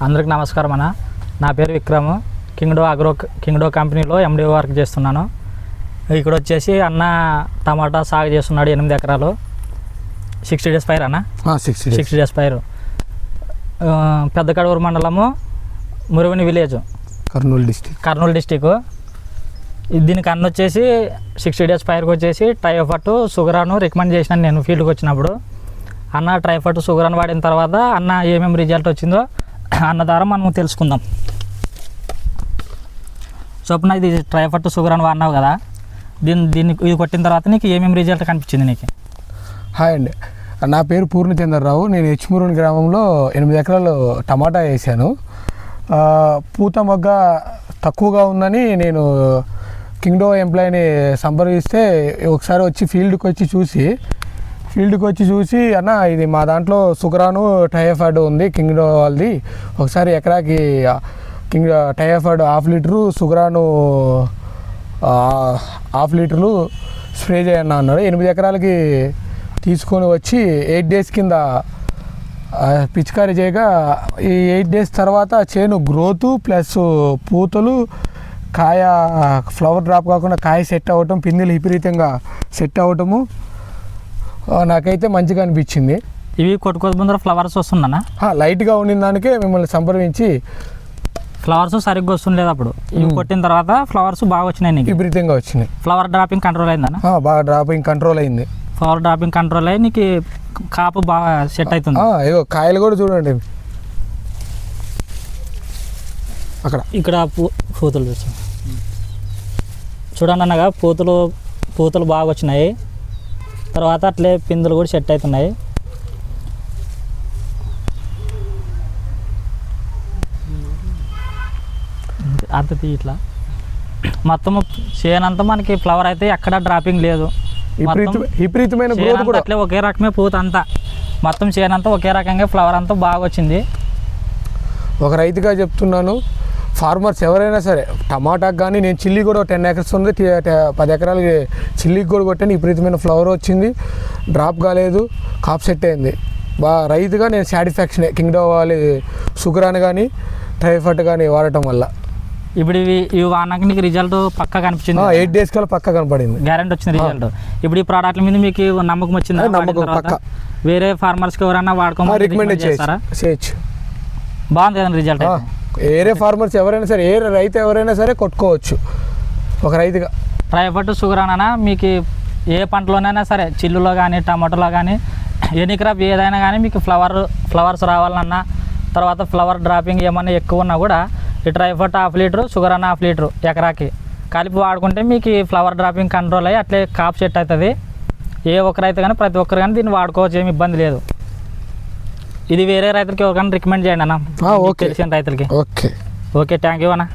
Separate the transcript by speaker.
Speaker 1: అందరికి నమస్కారం అన్న. నా పేరు విక్రమ్. కింగ్డో కంపెనీలో ఎండి వర్క్ చేస్తున్నాను. ఇక్కడ వచ్చేసి అన్న టమాటా సాగు చేస్తున్నాడు 8 ఎకరాలు. 60 డేస్ పైర్ అన్న. 60 డేస్ పైరు. పెద్దకడూరు మండలము, మురువని విలేజ్, కర్నూలు డిస్టిక్. దీనికి అన్న వచ్చేసి 60 డేస్ పైర్కి వచ్చేసి ట్రైఫట్ షుగరాను రికమెండ్ చేసినాను నేను ఫీల్డ్కి వచ్చినప్పుడు. అన్న ట్రైఫట్ షుగరాను వాడిన తర్వాత అన్న ఏమేమి రిజల్ట్ వచ్చిందో అన్న ద్వారా మనం తెలుసుకుందాం. చొప్పున ఇది ట్రైఫట్ షుగరాను వాడినావు కదా, దీన్ని ఇది కొట్టిన తర్వాత నీకు ఏమేమి రిజల్ట్ కనిపించింది నీకు?
Speaker 2: హాయ్ అండి, నా పేరు పూర్ణచంద్రరావు. నేను హెచ్మూరుని గ్రామంలో 8 ఎకరాలు టమాటా వేసాను. పూత మొగ్గ తక్కువగా ఉందని నేను కింగ్డో ఎంప్లాయీని సంప్రదిస్తే ఒకసారి వచ్చి ఫీల్డ్కి వచ్చి చూసి అన్న ఇది మా దాంట్లో షుగరాను టైఫాయిడ్ ఉంది కింగ్డో వాళ్ళది, ఒకసారి ఎకరాకి టైఫాయిడ్ 1/2 లీటరు షుగరాను 1/2 లీటర్లు స్ప్రే చేయన్నా అన్నాడు. 8 ఎకరాలకి తీసుకొని వచ్చి 8 డేస్ కింద పిచికారీ చేయగా ఈ 8 డేస్ తర్వాత చేను గ్రోతు ప్లస్ పూతలు, కాయ ఫ్లవర్ డ్రాప్ కాకుండా కాయ సెట్ అవ్వటం, పిందెలు విపరీతంగా సెట్ అవ్వటము నాకైతే మంచిగా అనిపించింది.
Speaker 1: ఇవి కొట్టుకోక ముందర ఫ్లవర్స్ వస్తుందన్నా?
Speaker 2: లైట్గా ఉండిన దానికే మిమ్మల్ని సంప్రదించి
Speaker 1: ఫ్లవర్స్ సరిగ్గా వస్తుండలేదు. అప్పుడు ఇవి కొట్టిన తర్వాత ఫ్లవర్స్ బాగా వచ్చినాయి, నీకు
Speaker 2: విపరీతంగా వచ్చినాయి.
Speaker 1: ఫ్లవర్ డ్రాపింగ్ కంట్రోల్ అయిందన్న?
Speaker 2: బాగా డ్రాపింగ్ కంట్రోల్ అయింది.
Speaker 1: ఫ్లవర్ డ్రాపింగ్ కంట్రోల్ అయ్యి నీకు కాపు బాగా సెట్ అవుతుంది.
Speaker 2: ఏదో కాయలు కూడా చూడండి అక్కడ.
Speaker 1: ఇక్కడ పూతలు చూడండి అన్నగా, పూతలు బాగా వచ్చినాయి. తర్వాత అట్లే పిందులు కూడా సెట్ అవుతున్నాయి. అంత ఇట్లా మొత్తము చేనంతా మనకి ఫ్లవర్ అయితే ఎక్కడ డ్రాపింగ్ లేదు.
Speaker 2: విపరీతమైన గ్రోత్ కూడా
Speaker 1: అట్లే ఒకే రకమే పూత అంతా, మొత్తం చేనంతా ఒకే రకంగా ఫ్లవర్ అంతా బాగా వచ్చింది.
Speaker 2: ఒక రైతుగా చెప్తున్నాను, ఫార్మర్స్ ఎవరైనా సరే టమాటాకి కానీ, నేను చిల్లీ కూడా 10 ఎకర్స్ ఉంది, 10 ఎకరాలకి చిల్లీకి కూడా కొట్టాను. విపరీతమైన ఫ్లవర్ వచ్చింది, డ్రాప్ కాలేదు, కాప్ సెట్ అయింది. రైతుగా నేను సాటిస్ఫాక్షన్ కింగ్డో వాళ్ళ షుగరాన్ కానీ ట్రైఫట్ కానీ వాడటం వల్ల.
Speaker 1: ఇప్పుడు ఇవి వాడినాక నీకు రిజల్ట్ పక్కా కనిపించింది?
Speaker 2: 8 డేస్ కల్లా పక్కా కనపడింది,
Speaker 1: గ్యారెంటీ వచ్చింది రిజల్ట్. ఇప్పుడు ఈ ప్రోడక్ట్ల మీద మీకు నమ్మకం వచ్చింది?
Speaker 2: నమ్మకం పక్కా.
Speaker 1: వేరే ఫార్మర్స్కి ఎవరైనా వాడుకోమని
Speaker 2: రికమెండ్ చేయొచ్చు.
Speaker 1: బాగుంది కదా రిజల్ట్?
Speaker 2: వేరే ఫార్మర్స్ ఎవరైనా సరే, ఏ రైతు ఎవరైనా సరే కొట్టుకోవచ్చు ఒక రైతుగా.
Speaker 1: ట్రైఫట్ షుగరాన్ అన్న మీకు ఏ పంటలోనైనా సరే, చిల్లులో కానీ టమాటోలో కానీ ఎనీ క్రాప్ ఏదైనా కానీ మీకు ఫ్లవర్స్ రావాలన్నా, తర్వాత ఫ్లవర్ డ్రాపింగ్ ఏమన్నా ఎక్కువ ఉన్నా కూడా ఈ ట్రైఫట్ 1/2 లీటరు షుగరాన్ 1/2 లీటరు ఎకరాకి కలిపి వాడుకుంటే మీకు ఈ ఫ్లవర్ డ్రాపింగ్ కంట్రోల్ అయ్యి అట్లే కాప్ సెట్ అవుతుంది. ఏ ఒక్క రైతు కానీ ప్రతి ఒక్కరు కానీ దీన్ని వాడుకోవచ్చు, ఏమి ఇబ్బంది లేదు. ఇది వేరే రైతులకి ఎవరికైనా రికమెండ్ చేయండి అన్న, తెలిసిన రైతులకి.
Speaker 2: ఓకే,
Speaker 1: థ్యాంక్ యూ అన్న.